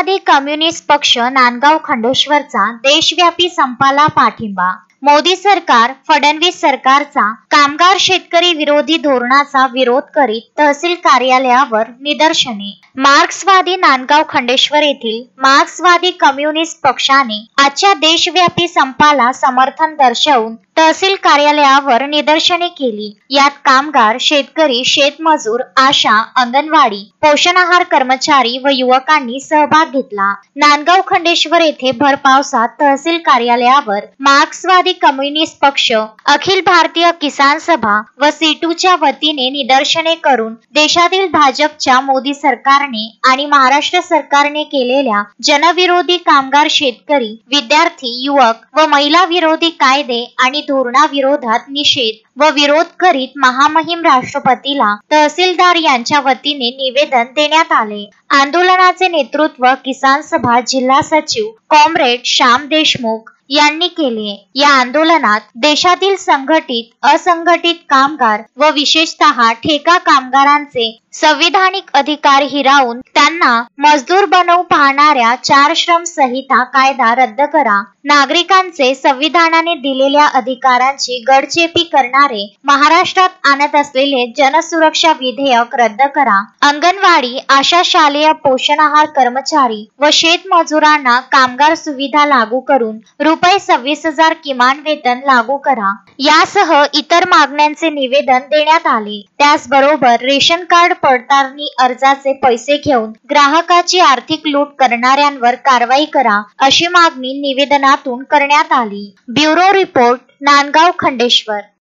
मार्क्सवादी कम्युनिस्ट पक्ष नांदगाव खंडेश्वरचा देशव्यापी संपाला पाठिंबा. मोदी सरकार फडणवीस सरकारचा कामगार शेतकरी विरोधी धोरणाचा विरोध करीत तहसील कार्यालयावर निदर्शने. मार्क्सवादी नांदगाव खंडेश्वर येथील मार्क्सवादी कम्युनिस्ट पक्षाने आजच्या देशव्यापी संपाला समर्थन दर्शवून तहसील कार्यालयावर निदर्शने केली. यात कामगार, शेतकरी, शेतमजूर, आशा, अंगणवाडी, पोषण आहार कर्मचारी व युवकांनी सहभाग घेतला. नांदगाव खंडेश्वर येथे भर पावसात तहसील कार्यालयावर मार्क्सवादी कम्युनिस्ट पक्ष, अखिल भारतीय किसान सभा व सीटूच्या वतीने निदर्शने करून देशातील भाजपच्या मोदी सरकारने आणि महाराष्ट्र सरकारने केलेल्या जनविरोधी कामगार, शेतकरी, विद्यार्थी, युवक व महिला विरोधी कायदे आणि धोरणाविरोधात निषेध व विरोध करीत महामहिम राष्ट्रपतीला तहसीलदार यांच्या वतीने निवेदन देण्यात आले. आंदोलनाचे नेतृत्व किसान सभा जिल्हा सचिव कॉम्रेड श्याम देशमुख यांनी केले. या आंदोलनात देशातील संघटित, असंघटित कामगार व विशेषतः ठेका कामगारांचे संविधानिक अधिकार हिरावून त्यांना मजदूर बनवू पाहणाऱ्या 4 श्रम संहिता कायदा रद्द करा, नागरिकांचे संविधानाने दिलेल्या अधिकारांची गडचेपी करणारे महाराष्ट्रात आणत असलेले जनसुरक्षा विधेयक रद्द करा, अंगणवाडी, आशा, शालेय पोषण आहार कर्मचारी व शेतमजुरांना कामगार सुविधा लागू करून ₹26,000 किमान वेतन लागू करा, यासह इतर मागण्यांचे निवेदन देण्यात आले. त्याचबरोबर रेशन कार्ड पडताळणी अर्जाचे पैसे घेऊन ग्राहकाची आर्थिक लूट करणाऱ्यांवर कारवाई करा, अशी मागणी निवेदनातून करण्यात आली. Bureau report, Nandgaon Khandeshwar.